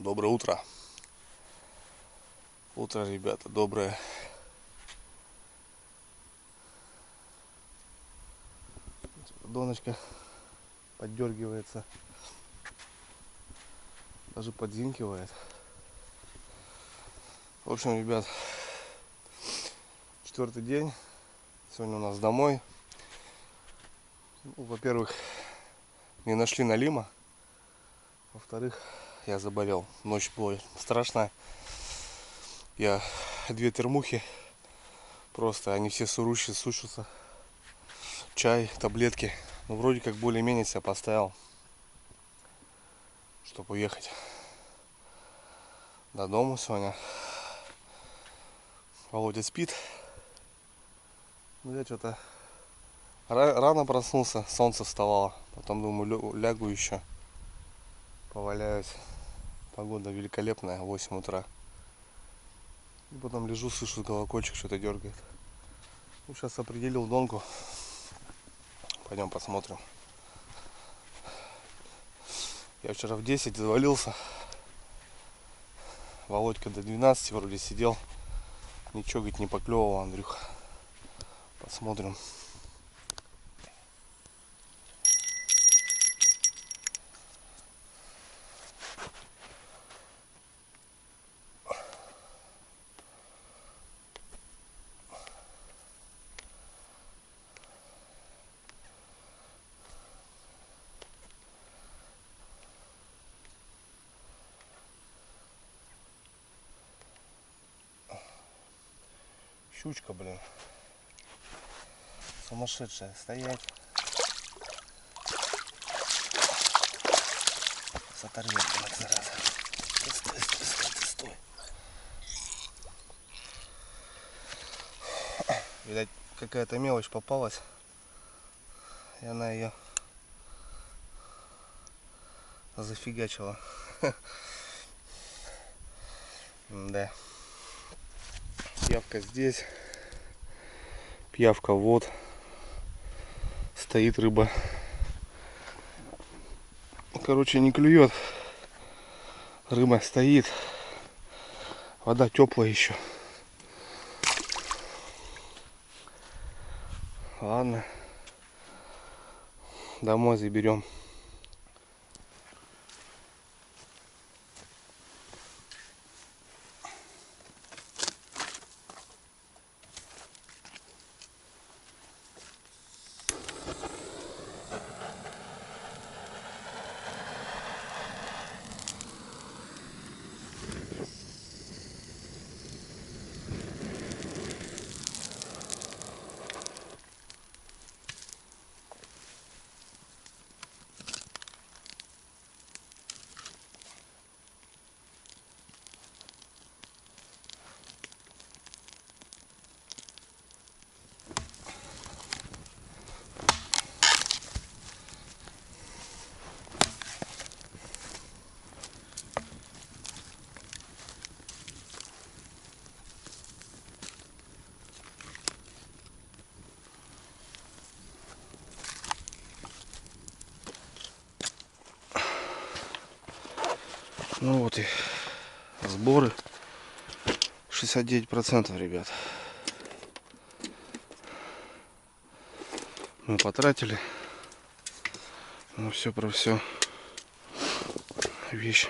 Доброе утро. Утро, ребята, доброе. Доночка поддергивается. Даже подзинкивает. В общем, ребят, 4-й день. Сегодня у нас домой. Во-первых, не нашли налима. Во-вторых, я заболел. Ночь была страшная. Я 2 термухи. Просто они все сушатся. Чай, таблетки. Ну, вроде как более-менее себя поставил, чтобы уехать до дома сегодня. Володя спит. Ну, я что-то рано проснулся, солнце вставало. Потом думаю, лягу еще, поваляюсь. Погода великолепная, 8 утра. И потом лежу, слышу, колокольчик что-то дергает. Ну, сейчас определил Донку. Пойдем посмотрим. Я вчера в 10 завалился. Володька до 12 вроде сидел. Ничего, говорит, не поклевывал, Андрюха. Посмотрим. Щучка, блин. Сумасшедшая. Стоять. Оторвет, блин, зараза. Стой. Видать, какая-то мелочь попалась. И она ее зафигачила. Да. Пиявка здесь. Пиявка вот. Стоит рыба. Короче, не клюет. Рыба стоит. Вода теплая еще. Ладно. Домой заберем. Ну вот и сборы 69%, ребят. Мы потратили. Ну все про все. Вещь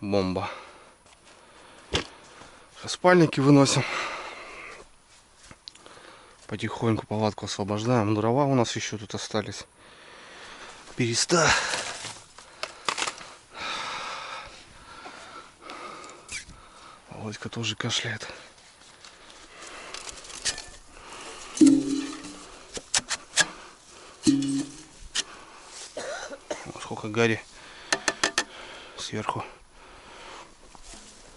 бомба. Спальники выносим. Потихоньку палатку освобождаем. Дрова у нас еще тут остались. Береста. Володька тоже кашляет. Вот сколько гари сверху.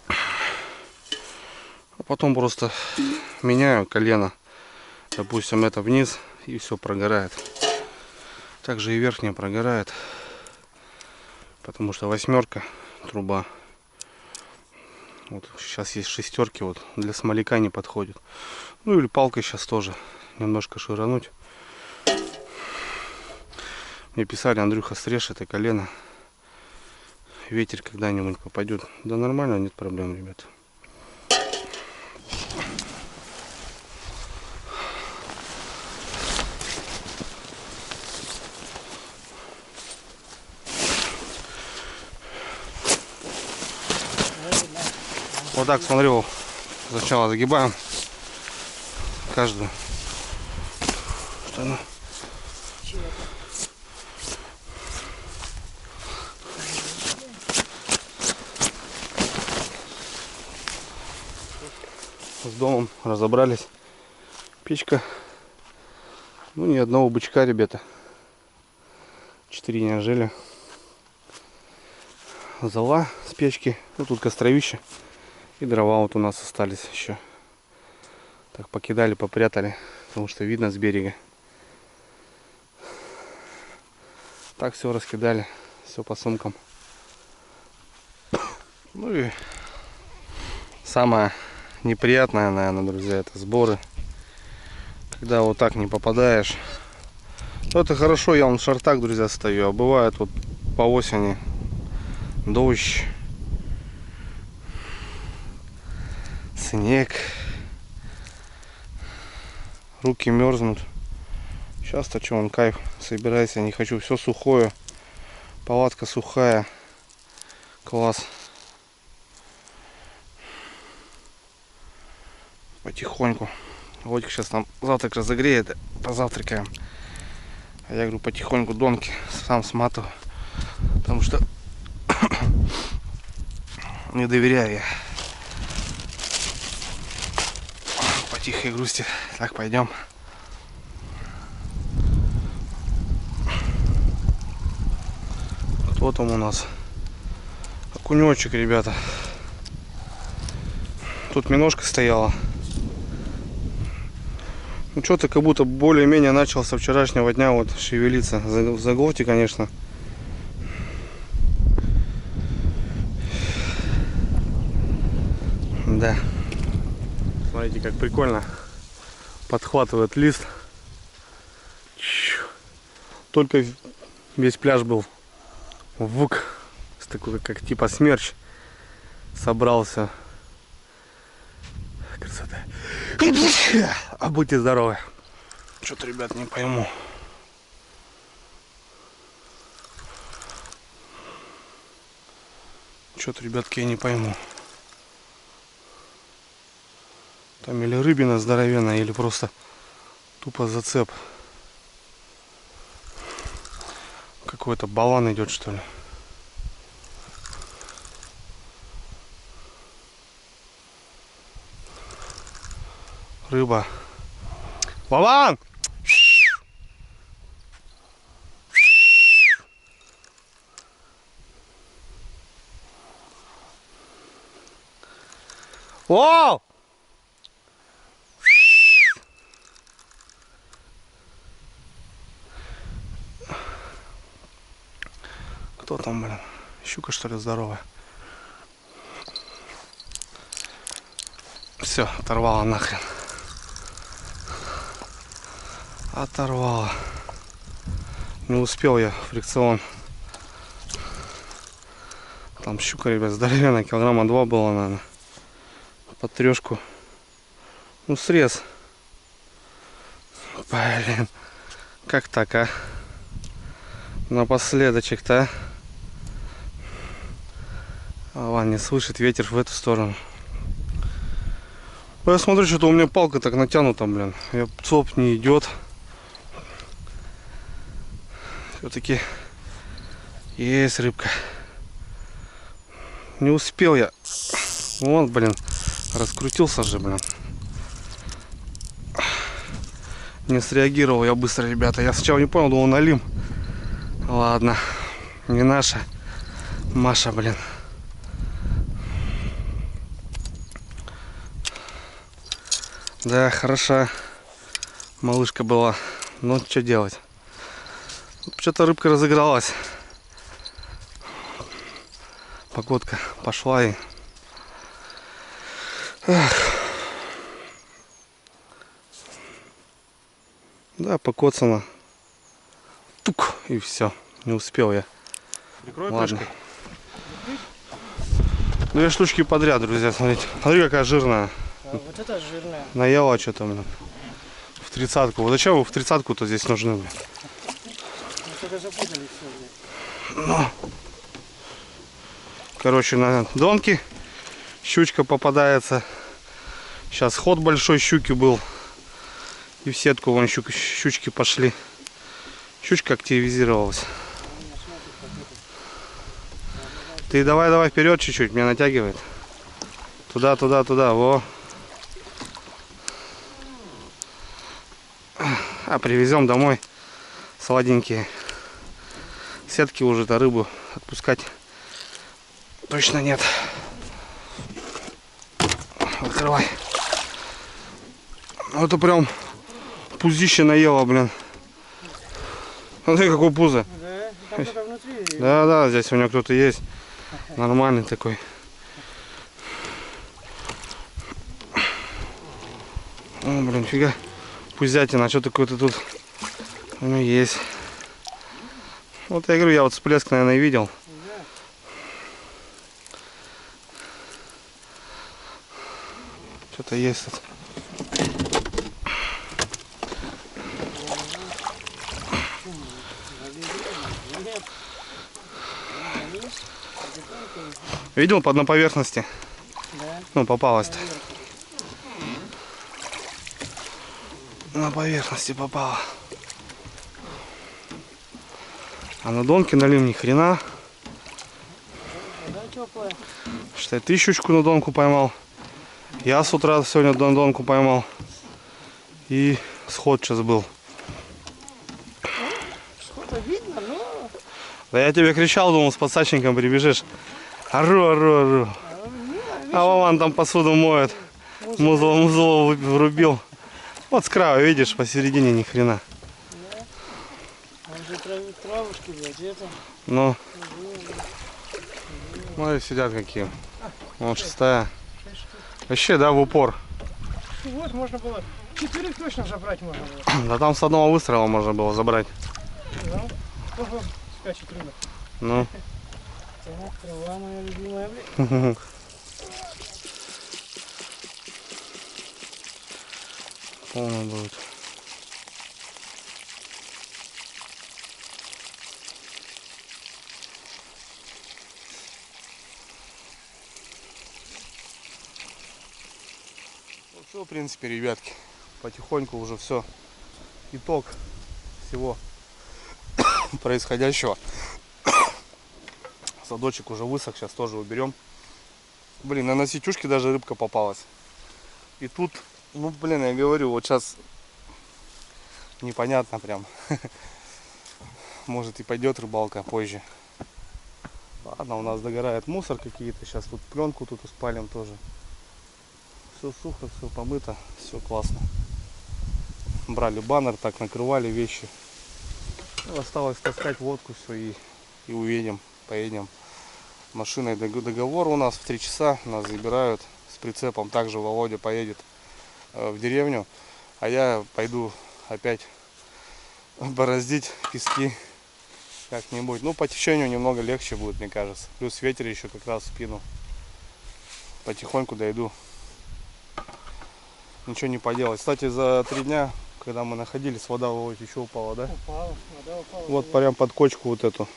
А потом просто меняю колено. Допустим, это вниз, и все прогорает. Также и верхняя прогорает. Потому что 8-ка труба. Вот сейчас есть 6-ки, вот для смоляка не подходит. Ну или палкой сейчас тоже немножко ширануть. Мне писали: Андрюха, срежь это колено. ветер когда-нибудь попадет. Да нормально, нет проблем, ребят. Вот так, смотрю, сначала загибаем каждую. Что она? С домом разобрались. Печка. Ну, ни одного бычка, ребята. 4 неужели. Зола с печки. Ну, тут костровище. И дрова вот у нас остались еще. Так, покидали, попрятали. Потому что видно с берега. Так все раскидали. Все по сумкам. Ну и самое неприятное, наверное, друзья, это сборы. Когда вот так не попадаешь. Ну, это хорошо, я в шортах, друзья, стою. А бывает вот по осени дождь, снег, руки мерзнут. Сейчас-то что, он кайф, собирайся, не хочу, все сухое, палатка сухая, класс. Потихоньку. Водик сейчас там завтрак разогреет, позавтракаем. А я говорю, потихоньку донки сам сматываю, потому что не доверяю я. По тихой грусти. Так, пойдем. Вот он у нас окунечек, ребята. Тут миножка стояла. Ну что-то как будто более-менее начал со вчерашнего дня вот шевелиться. В заголте, конечно. Да. Смотрите, как прикольно подхватывает лист. Только весь пляж был вук, такой как типа смерч собрался. Красота. А будьте здоровы. Что-то, ребят, не пойму. Что-то, ребятки, я не пойму. Там или рыбина здоровенная, или просто тупо зацеп. Какой-то балан идет, что ли. Рыба. Балан! О! Кто там, блин? Щука, что ли, здоровая? Все, оторвала нахрен. Оторвала. Не успел я фрикцион. Там щука, ребят, здоровенная, килограмма 2 было, наверное. Под трешку. Ну, срез. Блин. Как так, а? Напоследочек-то. А, ладно, не слышит ветер в эту сторону. Я смотрю, что-то у меня палка так натянута, блин. Цоп не идет. Все-таки есть рыбка. Не успел я. Вон, блин, раскрутился же, блин. Не среагировал я быстро, ребята. Я сначала не понял, думал, налим. Ладно, не наша. Маша, блин. Да, хороша малышка была. Ну, что делать? Что-то рыбка разыгралась. Погодка пошла и... Ах. Да, покоцано. Тук, и все. Не успел я. Прикрой. Ладно. Крышкой. 2 штучки подряд, друзья, смотрите. Смотри, какая жирная. А вот это жирная. Наела что-то, блин. В 30-ку. Вот зачем вы в 30-ку-то здесь нужны, блин? Ну, что-то запутали все, блин. Ну. Короче, на донки щучка попадается. Сейчас ход большой щуки был. И в сетку вон щучки пошли. Щучка активизировалась. Ты давай вперед чуть-чуть, меня натягивает. Туда, во. А привезем домой сладенькие. Сетки уже-то рыбу отпускать точно нет. Открывай. Ну, это прям пузище наело, блин. Смотри, какое пузо. Да, там кто-то внутри. Да, здесь у него кто-то есть. Нормальный такой. О, блин, фига. Пузятина, что такое-то тут есть. Вот я говорю, я вот всплеск, наверное, видел. Что-то есть тут. Видел на поверхности? Да. Ну, попалась-то. На поверхности попала. А на донке налим ни хрена. Вода теплая. Считай, ты щучку на донку поймал. Я с утра сегодня на донку поймал. И сход сейчас был. Что-то видно, но... Да я тебе кричал, думал, с подсачником прибежишь. Ору. А Вован там посуду моет. Музло врубил. Вот с края, видишь, посередине ни хрена. Да. Он же травушки, блядь, это... Ну. Смотри, сидят какие. Вон 6-я. Вообще, да, в упор. Вот можно было... 4 точно забрать можно было. Да там с одного выстрела можно было забрать. Ну, ого, скачет рыба. Ну. Так, трава моя любимая, блядь. Полно будет. Ну все, в принципе, ребятки, потихоньку уже все. Итог всего происходящего. Садочек уже высох, сейчас тоже уберем. Блин, на сетюшке даже рыбка попалась. И тут, ну блин, я говорю, вот сейчас непонятно прям. Может и пойдет рыбалка позже. Ладно, у нас догорает мусор какие-то. Сейчас тут пленку тут успалим тоже. Все сухо, все помыто, все классно. Брали баннер, так накрывали вещи. Ну, осталось таскать водку все и уедем, поедем. Машиной договор у нас в 3 часа. Нас забирают с прицепом. Также Володя поедет в деревню. А я пойду опять бороздить пески как-нибудь. Ну, по течению немного легче будет, мне кажется. Плюс ветер еще как раз в спину. Потихоньку дойду. Ничего не поделать. Кстати, за 3 дня, когда мы находились, вода вот еще упала, да? Упала, вода упала. Вот прям под кочку вот эту.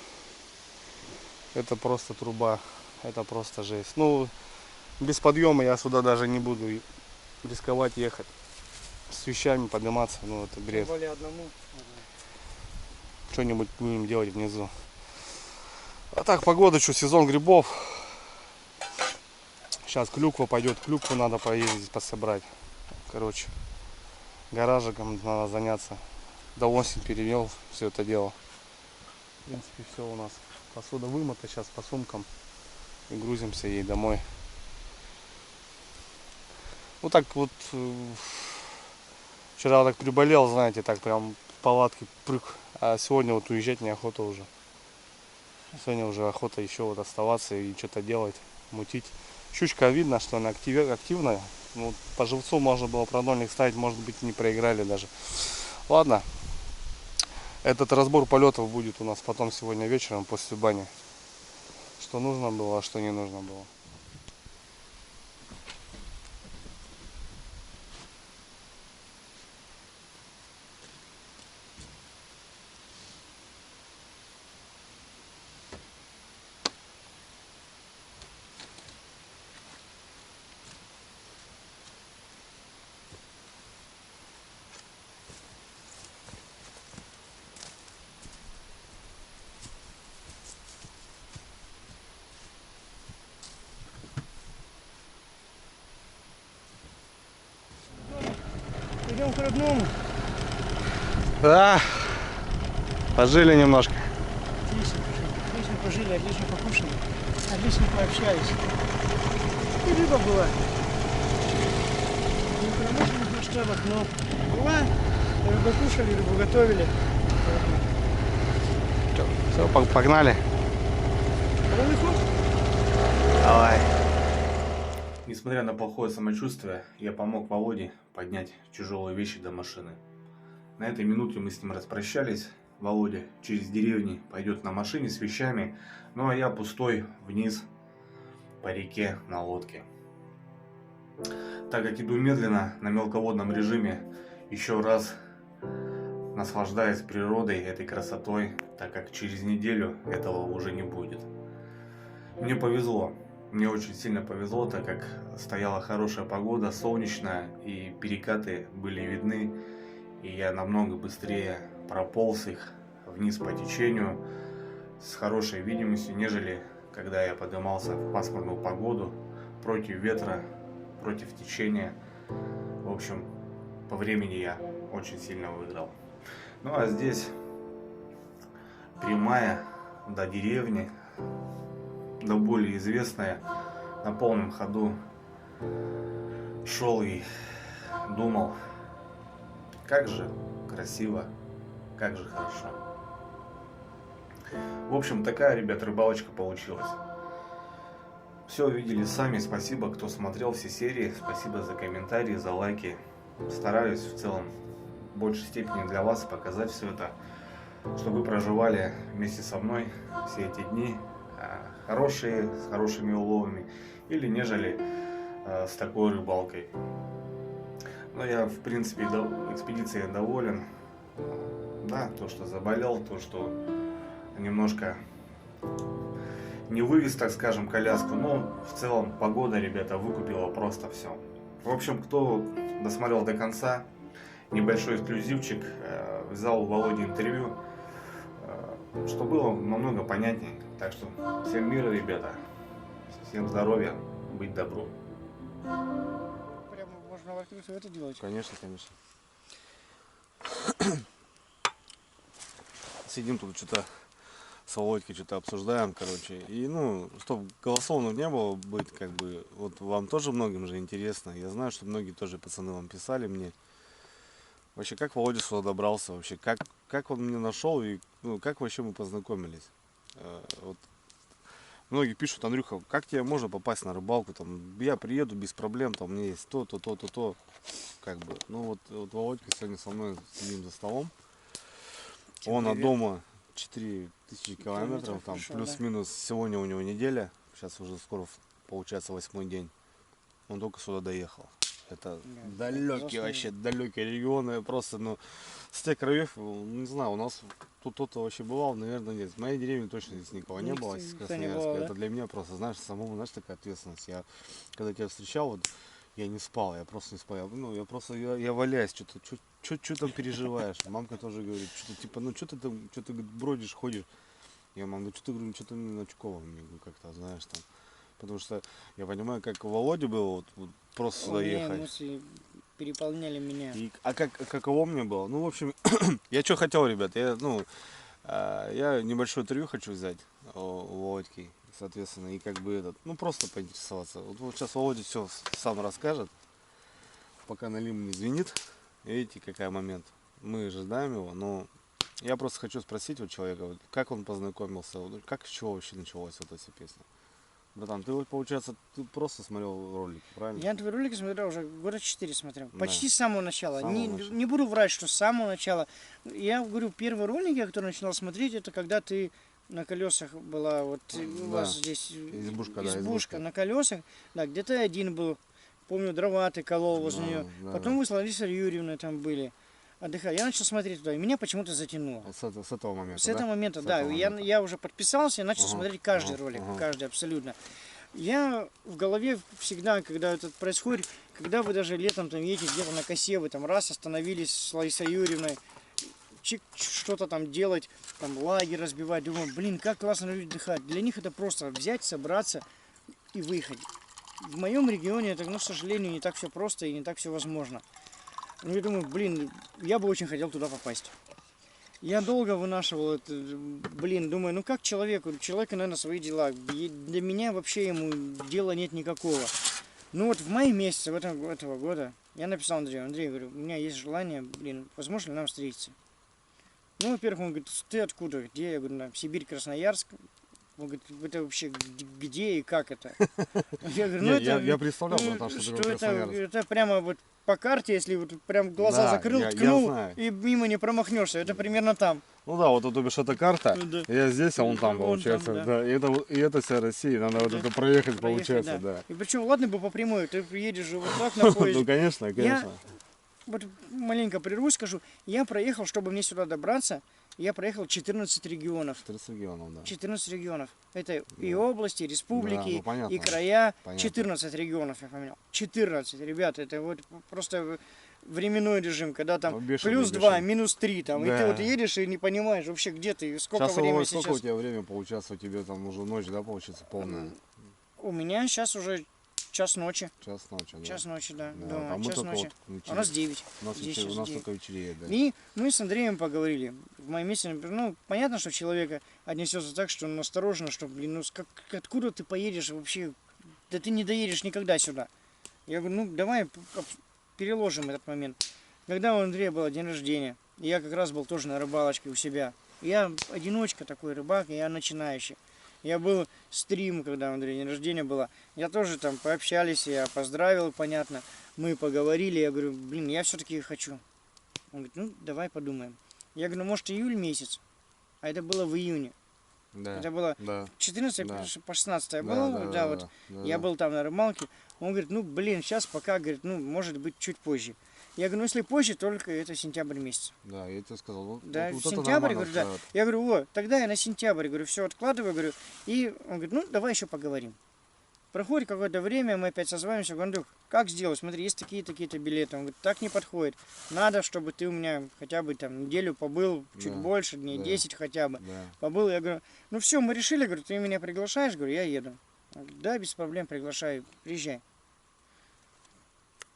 Это просто труба. Это просто жесть. Ну, без подъема я сюда даже не буду рисковать ехать. С вещами подниматься, ну это бред. Тем более одному. Что-нибудь будем делать внизу. А так, погода, что, сезон грибов. Сейчас клюква пойдет. Клюкву надо поездить, пособрать. Короче, гаражиком надо заняться. До осени перевел все это дело. В принципе, все у нас. Посуда вымыта, сейчас по сумкам. И грузимся ей домой. Вот так вот. Вчера так приболел, знаете, так прям в палатке прыг. А сегодня вот уезжать неохота уже. Сегодня уже охота еще вот оставаться и что-то делать, мутить. Щучка видно, что она активная. Ну, по живцу можно было продольник ставить, может быть, не проиграли даже. Ладно. Этот разбор полетов будет у нас потом сегодня вечером после бани. Что нужно было, а что не нужно было. по-родному. Да, пожили немножко. Отлично пожили, отлично покушали, отлично пообщались. И рыба была. Не в промышленных масштабах, но была. Рыбу кушали, рыбу готовили. Все, погнали. Полный ход. Давай. Несмотря на плохое самочувствие, я помог Володе поднять тяжелые вещи до машины. На этой минуте мы с ним распрощались. Володя через деревни пойдет на машине с вещами, ну а я пустой вниз по реке на лодке. Так как иду медленно на мелководном режиме, еще раз наслаждаясь природой, этой красотой, так как через неделю этого уже не будет. Мне повезло. Мне очень сильно повезло, так как стояла хорошая погода, солнечная, и перекаты были видны, и я намного быстрее прополз их вниз по течению с хорошей видимостью, нежели когда я поднимался в пасмурную погоду, против ветра, против течения. В общем, по времени я очень сильно выиграл. Ну а здесь прямая до деревни, да более известная, на полном ходу шел и думал, как же красиво, как же хорошо. В общем, такая, ребят, рыбалочка получилась. Все видели сами, спасибо, кто смотрел все серии, спасибо за комментарии, за лайки. Стараюсь в целом в большей степени для вас показать все это, чтобы вы проживали вместе со мной все эти дни, хорошие, с хорошими уловами, или нежели с такой рыбалкой. Но я, в принципе, экспедицией доволен. Да, то, что заболел, то, что немножко не вывез, так скажем, коляску, но в целом погода, ребята, выкупила просто все. В общем, кто досмотрел до конца, небольшой эксклюзивчик, взял у Володи интервью, что было намного понятнее. Так что всем мира, ребята, всем здоровья, быть добру. Прямо можно в открытую это делать. Конечно, конечно. Сидим тут что-то с Володькой, что-то обсуждаем, короче. И, ну, чтобы голословно не было быть, как бы, вот вам тоже многим же интересно. Я знаю, что многие тоже пацаны вам писали мне. Вообще, как Володя сюда добрался, вообще, как он меня нашел и, ну, как вообще мы познакомились. Вот. Многие пишут: Андрюха, как тебе можно попасть на рыбалку, там, я приеду без проблем, там, у меня есть то, как бы. Ну, вот Володька сегодня со мной сидим за столом. Всем Он от привет. дома 4000 километров, там, хорошо, плюс-минус. Сегодня у него неделя, сейчас уже скоро получается 8-й день. Он только сюда доехал. Это Да, далекие, вообще далекие регионы, просто, ну, с тех краев, не знаю, у нас тут кто-то вообще бывал, наверное, нет. В моей деревне точно здесь никого не было, из Никто не Красноярска. бывал, да? Это для меня просто, знаешь, самому, знаешь, такая ответственность. Я, когда тебя встречал, вот, я не спал, я просто не спал. Я валяюсь, что там переживаешь? Мамка тоже говорит, что-то типа, ну, что ты там, что-то бродишь, ходишь. Я, мам, ну, что-то, говорю, что-то на Чукова, как-то, знаешь, там. Потому что я понимаю, как у Володи было вот просто сюда ехать. Эмоции переполняли меня. А каково мне было? Ну, в общем, я что хотел, ребят, я небольшое интервью хочу взять у Володьки, соответственно, и как бы ну, просто поинтересоваться. Вот сейчас Володя все сам расскажет, пока Налим не звенит. Видите, какой момент. Мы ожидаем его, но я просто хочу спросить у человека, вот, как он познакомился, вот, как, с чего вообще началась вот эта песня. Братан, ты вот, получается, ты просто смотрел ролик, правильно? Я твои ролики смотрел уже года 4 смотрел. Да. Почти с самого начала. С самого начала. Не буду врать, что с самого начала. Я говорю, первый ролик, я который начинал смотреть, это когда ты на колесах была, вот у вас здесь Избушка. на колесах. Да, где ты один был. Помню, дрова ты колол возле нее. Да, Потом вы с Ларисой Юрьевной там были. Отдыхали. Я начал смотреть туда, и меня почему-то затянуло. С этого момента. С этого момента, С да. этого момента. Я уже подписался и начал Ага, смотреть каждый ага, ролик, ага. каждый абсолютно. Я в голове всегда, когда это происходит, когда вы даже летом там едете где-то на косе, вы там раз остановились с Ларисой Юрьевной, что-то там делать, там лагерь разбивать, думаю, блин, как классно люди отдыхать. Для них это просто взять, собраться и выехать. В моем регионе это, ну, к сожалению, не так все просто и не так все возможно. Ну, я думаю, блин, я бы очень хотел туда попасть. Я долго вынашивал это, блин, думаю, ну как человеку? У человека, наверное, свои дела. Для меня вообще ему дела нет никакого. Ну вот в мае месяце этого года я написал Андрею, Андрей, говорю, у меня есть желание, блин, возможно ли нам встретиться? Ну, во-первых, он говорит, ты откуда, где? Я говорю, Сибирь, Красноярск. Он говорит, это вообще где и как это? Я говорю, ну Не, это... я представлял, братан, что ты Красноярск. это прямо вот по карте, если вот прям глаза Да, закрыл, я ткнул, знаю. и мимо не промахнешься. Это примерно там. Ну да, вот то бишь это карта, Да. я здесь, а он там, Он получается. там, да. Да. И это вся Россия, надо вот Да. это проехать, Проехать, получается, да. И причем, ладно бы по прямой, ты едешь же вот так на поезде. Ну, конечно, конечно. Вот маленько прервусь, скажу, я проехал, чтобы мне сюда добраться, я проехал 14 регионов. 14 регионов, да. 14 регионов. Это и области, и республики, Да, ну, понятно. и края. Понятно. 14 регионов я поменял. 14, ребята, это вот просто временной режим, когда там Ну, бешеный, плюс 2, бешеный. минус 3, там, и Да. ты вот едешь и не понимаешь вообще, где ты, и сколько Сейчас времени сколько сейчас. у тебя время получается, у тебя там уже ночь, да, получается, полная? У меня сейчас уже час ночи. Час ночи, да. Час ночи, да. Да, дома, а мы час только ночи. вот А у нас 9. у нас, Здесь у сейчас нас 9. только вечереет, да. И мы с Андреем поговорили. В моем месте, ну, понятно, что человека отнесется так, что он осторожно, что, блин, ну, откуда ты поедешь вообще? Да ты не доедешь никогда сюда. Я говорю, ну, давай переложим этот момент. Когда у Андрея был день рождения, я как раз был тоже на рыбалочке у себя. Я одиночка такой рыбак, я начинающий. Я был стрим, когда у Андрея день рождения было. Я тоже там пообщались, я поздравил, понятно. Мы поговорили, я говорю, блин, я все-таки хочу. Он говорит, ну, давай подумаем. Я говорю, ну, может, июль месяц. А это было в июне. Да. Это было Да. 14 Да. по 16 я был, да, вот. Я был там на рыбалке. Он говорит, ну, блин, сейчас пока, говорит, ну, может быть, чуть позже. Я говорю, ну, если позже, только это сентябрь месяц. Да, я тебе сказал. Вот, Да, вот в это сентябрь, нормально говорю, да. устраивает. Я говорю, вот, тогда я на сентябрь, говорю, все откладываю, говорю. И он говорит, ну, давай еще поговорим. Проходит какое-то время, мы опять созваниваемся, говорю, Андрюх, как сделать? Смотри, есть такие-то билеты. Он говорит, так не подходит. Надо, чтобы ты у меня хотя бы там неделю побыл, чуть Да, больше, дней да. 10 хотя бы. Да. Побыл, я говорю, ну все, мы решили, говорю, ты меня приглашаешь, говорю, я еду. Он говорит, да, без проблем, приглашаю, приезжай.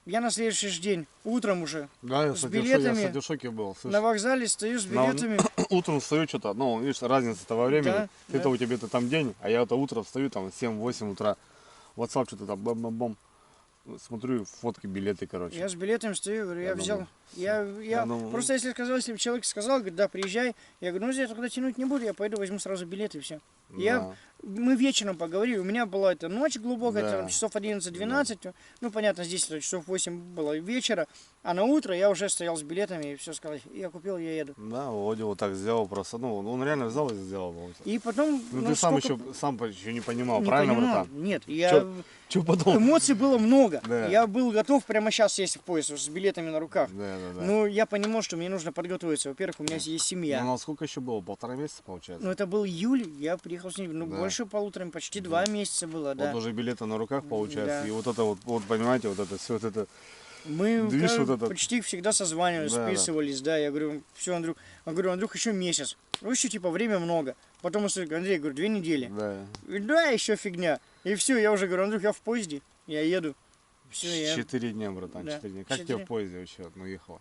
Я на следующий же день, утром уже, Да, я, С кстати, билетами я, кстати, в шоке был. Слышь, на вокзале стою с билетами. утром встаю что-то, ну, видишь, разница-то во времени. Да, Ты-то да. у тебя-то там день, а я-то утром встаю, там, 7-8 утра. WhatsApp что-то там, бам-бам-бам. Смотрю, фотки, билеты, короче. Я с билетами стою, говорю, я Я взял. думаю, Я думаю, просто если сказал, если бы человек сказал, говорит, да, приезжай, я говорю, ну я тогда тянуть не буду, я пойду возьму сразу билеты и все. Да. Мы вечером поговорили, у меня была эта ночь глубокая, Да. там, часов 11-12, ну понятно, здесь это часов 8 было вечера, а на утро я уже стоял с билетами и все сказал, я купил, я еду. Да, Володя вот так сделал просто. Ну, он реально взял и сделал. И потом, Ну, ты сам сколько- еще не понимал, не правильно, понимал. братан? Нет, я... Че потом? Эмоций было много. Да. Я был готов прямо сейчас сесть в поезд с билетами на руках. Да, да, да. Но я понимал, что мне нужно подготовиться. Во-первых, у меня есть семья. Ну, сколько еще было? 1,5 месяца, получается? Ну, это был июль, я приехал с ним, ну, Да. больше полутора, почти 2 месяца было, да. Вот уже билеты на руках, получается. Да. И вот это вот, понимаете, вот это все вот это. Мы Движ вот этот. почти всегда созванивались, Да, да. списывались, да. Я говорю, все, Андрюх, Андрюх, еще месяц. Ну, еще, типа, время много. Потом я говорю, Андрей, говорю, 2 недели. Да. И, да, еще фигня. И все, я уже говорю, Андрюх, я в поезде, я еду. Все, я... 4 дня, братан, Да, 4 дня. Как 4. тебе в поезде вообще, ну, ехало?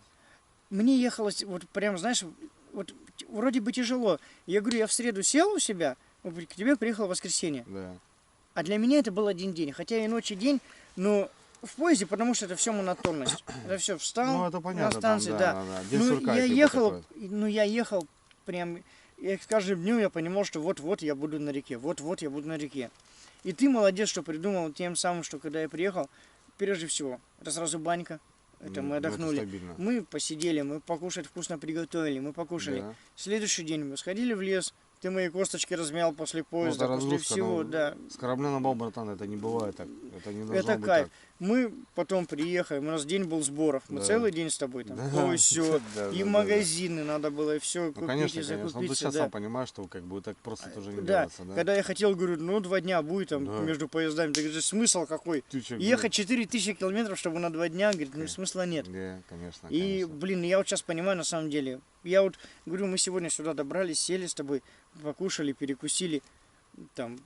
Мне ехалось, вот прям, знаешь, вот вроде бы тяжело. Я говорю, я в среду сел у себя, к тебе приехал в воскресенье. Да. А для меня это был один день. Хотя и ночь, и день, но в поезде, потому что это все монотонность. Это все встал Ну, это понятно, на станции, там, да. да. День Ну, сурка, я типа ехал, такой. я ехал прям, я с каждым днем я понимал, что вот-вот я буду на реке, вот-вот я буду на реке. И ты молодец, что придумал тем самым, что когда я приехал, прежде всего, это сразу банька. Это мы Ну, отдохнули. стабильно. Мы посидели, мы покушать вкусно приготовили, мы покушали. Да. Следующий день мы сходили в лес, ты мои косточки размял после поезда, это после разгрузка, всего, ну, да. С корабля на бал, братан, это не бывает так. Это не должно Это быть кайф. так. Мы потом приехали, у нас день был сборов, мы Да. целый день с тобой там, Да. то и все, Да, и да, да, магазины надо было, и все Ну, купить конечно, и конечно. Ну, ты закупиться, сейчас да. сам понимаешь, что как бы так просто тоже не Да, делается, да? когда я хотел, говорю, ну 2 дня будет там Да. между поездами, ты говоришь, смысл какой? Ты чё, Ехать 4000 километров, чтобы на 2 дня, говорит, ну смысла нет. Да, конечно, И, конечно. блин, я вот сейчас понимаю, на самом деле, я вот говорю, мы сегодня сюда добрались, сели с тобой, покушали, перекусили, там,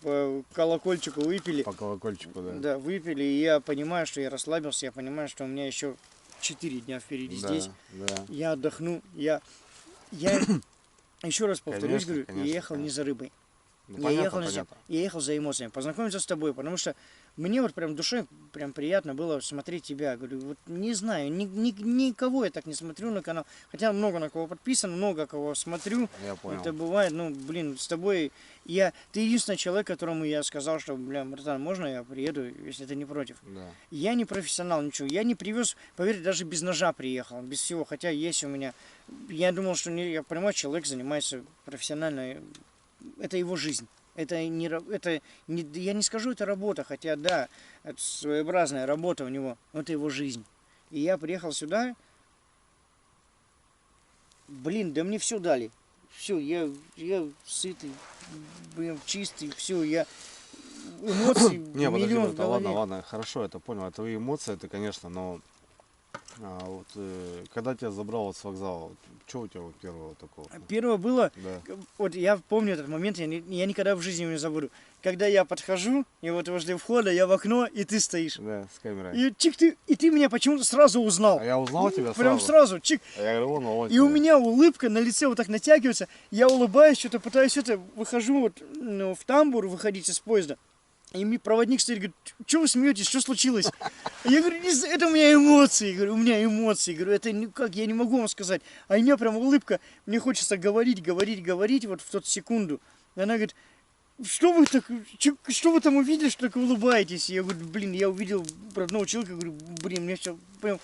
по колокольчику выпили. По колокольчику, да. Да, выпили, и я понимаю, что я расслабился, я понимаю, что у меня еще 4 дня впереди Да, здесь. да. Я отдохну, я еще раз повторюсь, Конечно, говорю, конечно, я ехал не конечно. за рыбой. Ну, Я ехал, понятно. я ехал за эмоциями, познакомиться с тобой, потому что мне вот прям в душе прям приятно было смотреть тебя. Говорю, вот не знаю, никого я так не смотрю на канал. Хотя много на кого подписан, много кого смотрю. Я понял. Это бывает, ну, блин, с тобой ты единственный человек, которому я сказал, что, бля, братан, можно я приеду, если ты не против? Да. Я не профессионал, ничего. Я не привез, поверь, даже без ножа приехал, без всего. Хотя есть у меня. Я думал, что я понимаю, человек занимается профессионально. Это его жизнь. Это не, я не скажу, это работа, хотя да, это своеобразная работа у него, но это его жизнь. И я приехал сюда, блин, да мне все дали. Все, я сытый, блин, чистый, все, я эмоций Не, подожди, миллион в брат, голове. ладно, хорошо, это понял. Это твои эмоции, это, конечно, но когда тебя забрал вот с вокзала, что у тебя вот первого такого? Первое было, Да. вот я помню этот момент, я никогда в жизни его не забуду. Когда я подхожу, и вот возле входа, я в окно, и ты стоишь. Да, с камерой. И чик, ты меня почему-то сразу узнал. А я узнал тебя Прям сразу. сразу, чик. А я говорю, вон, И у меня улыбка на лице вот так натягивается. Я улыбаюсь, что-то пытаюсь выхожу вот, ну, в тамбур, выходить из поезда. И мне проводник стоит, говорит, что вы смеетесь, что случилось? Я говорю, это у меня эмоции, говорю, у меня эмоции, говорю, это никак, я не могу вам сказать. А у меня прям улыбка, мне хочется говорить вот в тот секунду. И она говорит, что вы там увидели, что так улыбаетесь? Я говорю, блин, я увидел родного человека, говорю, блин, мне все, прям,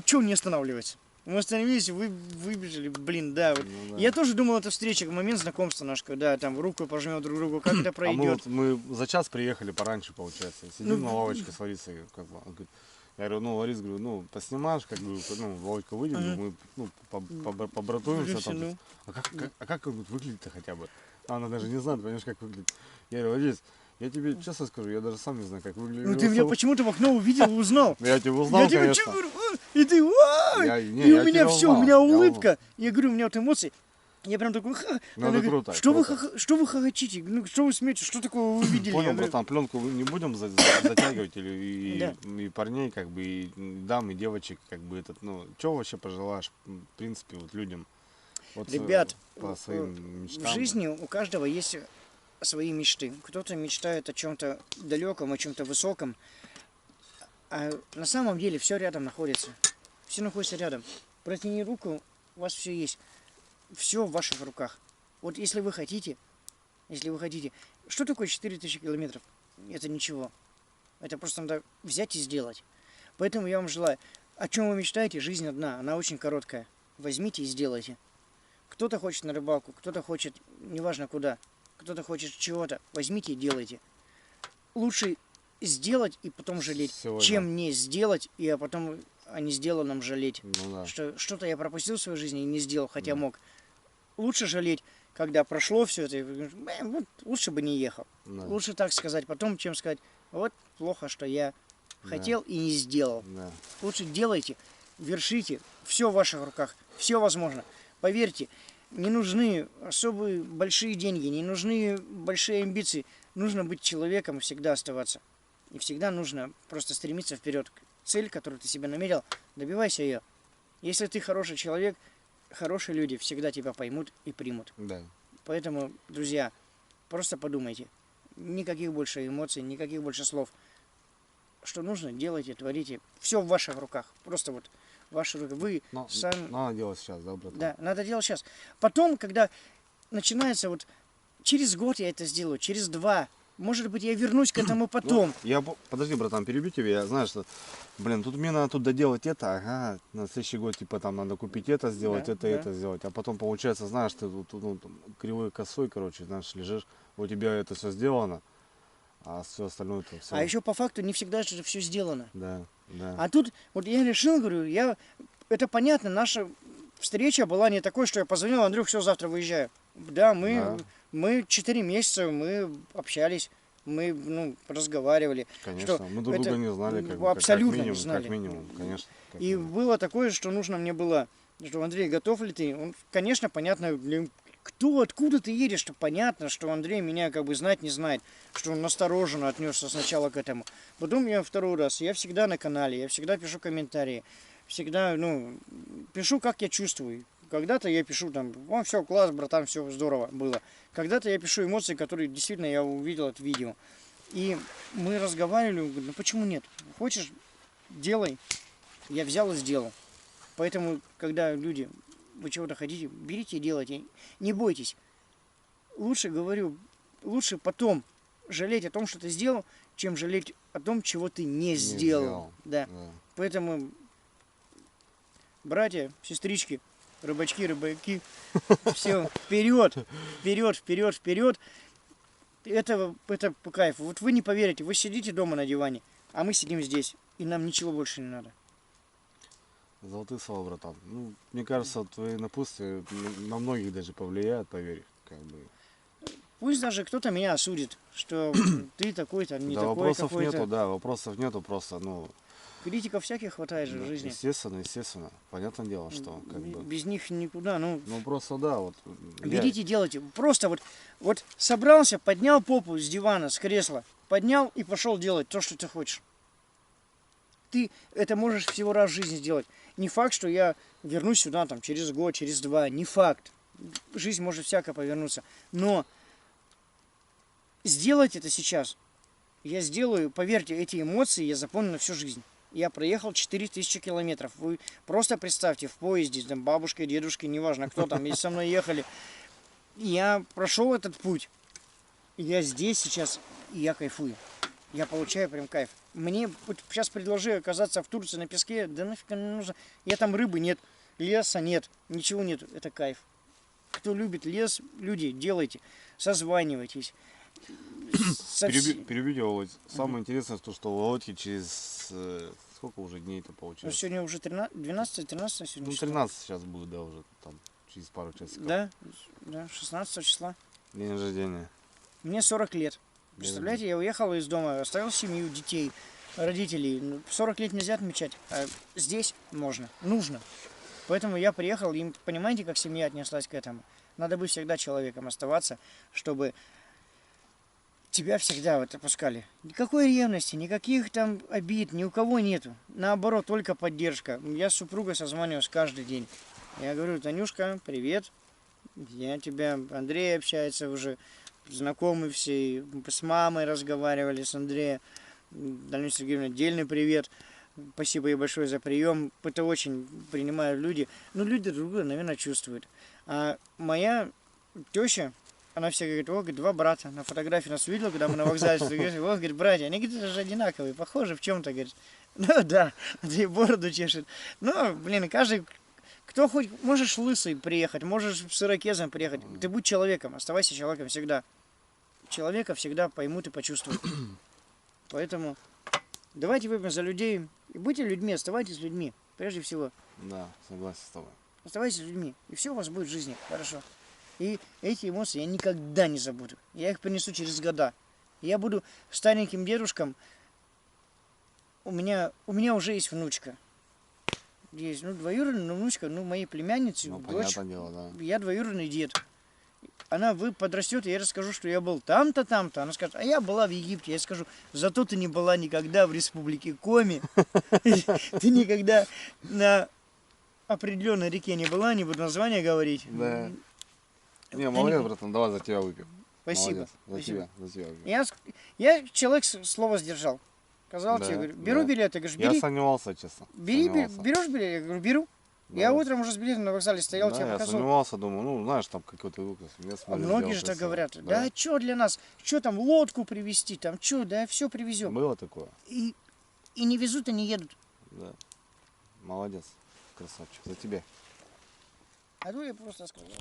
что не останавливается? Мы остановились, выбежали, блин, да. Вот. Ну, да. Я тоже думал, это встреча, момент знакомства наш, когда там руку пожмем друг другу, как это А пройдет. мы за час приехали пораньше, получается. Сидим Ну, на лавочке с Ларисой. Как бы, он говорит, я говорю, ну, Ларис, говорю, ну, поснимаешь, как бы, ну, Володька выйдет, мы ну, побратуемся там. Ну. А как он выглядит-то хотя бы? Она даже не знает, понимаешь, как выглядит. Я говорю, Ларис, я тебе честно скажу, я даже сам не знаю, как выглядит. Ну ты меня почему-то в окно увидел и узнал. Я тебя узнал, Я тебе конечно. что говорю, и ты, «Ай!» Не, И я у меня тебя все, узнал, у меня я улыбка. Я говорю, у меня вот эмоции. Я прям такой, ха. Ну, Она это говорит, круто, что круто. что вы хохочите? Ну, что вы смеетесь? Что такого вы увидели? Понял, Я говорю, братан, пленку не будем затягивать, Да. и парней, как бы, и дам, и девочек, как бы, этот, ну, что вообще пожелаешь, в принципе, вот людям? Вот, Ребят, по своим в мечтам. жизни у каждого есть свои мечты. Кто-то мечтает о чем-то далеком, о чем-то высоком. А на самом деле все рядом находится. Все находится рядом. Протяни руку, у вас все есть. Все в ваших руках. Вот если вы хотите, что такое 4000 километров? Это ничего. Это просто надо взять и сделать. Поэтому я вам желаю, о чем вы мечтаете, жизнь одна, она очень короткая. Возьмите и сделайте. Кто-то хочет на рыбалку, кто-то хочет, неважно куда, кто-то хочет чего-то. Возьмите и делайте. Лучше сделать и потом жалеть, Сегодня. чем не сделать и потом о несделанном жалеть. Ну да. Что-то я пропустил в своей жизни и не сделал, хотя мог. Лучше жалеть, когда прошло все это, и говоришь, вот, лучше бы не ехал. Да. Лучше так сказать потом, чем сказать, вот плохо, что я хотел и не сделал. Да. Лучше делайте, вершите, все в ваших руках, все возможно. Поверьте, не нужны особые большие деньги, не нужны большие амбиции. Нужно быть человеком и всегда оставаться. И всегда нужно просто стремиться вперед. Цель, которую ты себе наметил, добивайся ее. Если ты хороший человек, хорошие люди всегда тебя поймут и примут. Да. Поэтому, друзья, просто подумайте. Никаких больше эмоций, никаких больше слов. Что нужно, делайте, творите. Все в ваших руках. Просто вот ваши руки. Вы Но, сами... надо делать сейчас, да, братан? Да, надо делать сейчас. Потом, когда начинается вот... Через год я это сделаю, через 2. Может быть, я вернусь к этому потом. Ну, подожди, братан, перебью тебя. Я знаю, что, блин, тут мне надо тут доделать это, ага, на следующий год, типа, там надо купить это, сделать, Да, это сделать. А потом, получается, знаешь, ты тут, ну, там, кривой косой, короче, знаешь, лежишь, у тебя это все сделано, а все остальное это все. А еще по факту не всегда же все сделано. Да, да. А тут вот я решил, говорю, это понятно, наша встреча была не такой, что я позвонил, Андрюх, все, завтра выезжаю. Да, мы 4 месяца, мы общались, мы разговаривали. Конечно, что мы друг друга не знали, как, абсолютно как минимум, не знали. как минимум, конечно. Как И минимум. было такое, что нужно мне было, что Андрей, готов ли ты? Он, конечно, понятно, откуда ты едешь, что понятно, что Андрей меня как бы знать не знает, что он настороженно отнесся сначала к этому. Потом я второй раз, я всегда на канале, я всегда пишу комментарии. всегда, ну, пишу, как я чувствую. Когда-то я пишу там, все, класс, братан, все здорово было. Когда-то я пишу эмоции, которые действительно я увидел от видео. И мы разговаривали, он говорит, ну почему нет? Хочешь, делай. Я взял и сделал. Поэтому, когда люди, вы чего-то хотите, берите и делайте. Не бойтесь. Лучше, говорю, лучше потом жалеть о том, что ты сделал, чем жалеть о том, чего ты не сделал. Да. Поэтому, братья, сестрички, рыбачки, рыбаки, все, вперед, вперед, вперед, вперед. Это по кайфу. Вот вы не поверите, вы сидите дома на диване, а мы сидим здесь, и нам ничего больше не надо. Золотые слова, братан. Ну, мне кажется, твои напутствия на многих даже повлияют, поверь. Как бы. Пусть даже кто-то меня осудит, что ты такой-то, не да, такой вопросов какой-то. нету, да, вопросов нету, просто, ну... Критиков всяких хватает же в жизни. Естественно, естественно. Понятное дело, что как бы... Без них никуда, ну... Ну, просто, да, вот... Берите, делайте. Просто вот собрался, поднял попу с дивана, с кресла, поднял и пошел делать то, что ты хочешь. Ты это можешь всего раз в жизни сделать. Не факт, что я вернусь сюда там через год, через два. Не факт. Жизнь может всяко повернуться. Но сделать это сейчас я сделаю, поверьте, эти эмоции я запомню на всю жизнь. Я проехал 4000 километров. Вы просто представьте, в поезде, там бабушка, дедушка, неважно кто там, если со мной ехали. Я прошел этот путь. Я здесь сейчас, и я кайфую. Я получаю прям кайф. Мне вот сейчас предложи оказаться в Турции на песке, да нафиг не нужно. Я там рыбы нет, леса нет, ничего нет. Это кайф. Кто любит лес, люди, делайте. Созванивайтесь. Перебью, Володь. Самое интересное, то, что Володьки через... сколько уже дней-то Ну, получилось? сегодня уже 12-13 сегодня. Ну, 13 сейчас будет, да, уже там, через пару часиков. Да, 16 числа. День рождения. Мне 40 лет. Представляете, я уехал из дома, оставил семью, детей, родителей. 40 лет нельзя отмечать, а здесь можно, нужно. Поэтому я приехал, и понимаете, как семья отнеслась к этому? Надо быть всегда человеком оставаться, чтобы тебя всегда вот опускали. Никакой ревности, никаких там обид, ни у кого нету. Наоборот, только поддержка. Я с супругой созваниваюсь каждый день. Я говорю, Танюшка, привет. Я тебя, Андрей общается уже, знакомы все. С мамой разговаривали, с Андреем. Даниле Сергеевне отдельный привет. Спасибо ей большое за прием. Это очень принимают люди. Ну, люди друг друга, наверное, чувствуют. А моя теща, она все говорит, о, говорит, два брата. На фотографии нас видела, когда мы на вокзале стояли. О, говорит, братья, они, говорит, даже одинаковые, похожи в чем-то, говорит. Ну, да, Андрей бороду чешет. Ну, блин, каждый, кто хоть, можешь лысый приехать, можешь с ирокезом приехать. Ты будь человеком, оставайся человеком всегда. Человека всегда поймут и почувствуют. Поэтому давайте выпьем за людей. И будьте людьми, оставайтесь людьми, прежде всего. Да, согласен с тобой. Оставайтесь людьми, и все у вас будет в жизни хорошо. И эти эмоции я никогда не забуду. Я их принесу через года. Я буду стареньким дедушком. У меня уже есть внучка. Есть, ну, двоюродная внучка, ну, моей племянницы, Ну, дочь. понятное дело, да. Я двоюродный дед. Она подрастет, и я расскажу, что я был там-то, там-то. Она скажет, а я была в Египте. Я скажу, зато ты не была никогда в республике Коми. Ты никогда на определенной реке не была, не буду название говорить. Да. Не, молодец, братан, давай за тебя выпьем. Спасибо. Молодец. За тебя выпьем. Я человек слово сдержал. Сказал Да, тебе, говорю, беру да. билет, ты говоришь, Я бери. сомневался, честно. Берешь билет? Я говорю, беру. Да. Я утром уже с билетом на вокзале стоял, Да, тебе я показывал. сомневался, думаю, ну, знаешь, там какой-то выпуск. Многие же так говорят. Да, что для нас? Что там, лодку привезти? Там что, да, все привезем. Было такое? И не везут, и не едут. Да. Молодец, красавчик, за тебя. А то я просто сказал.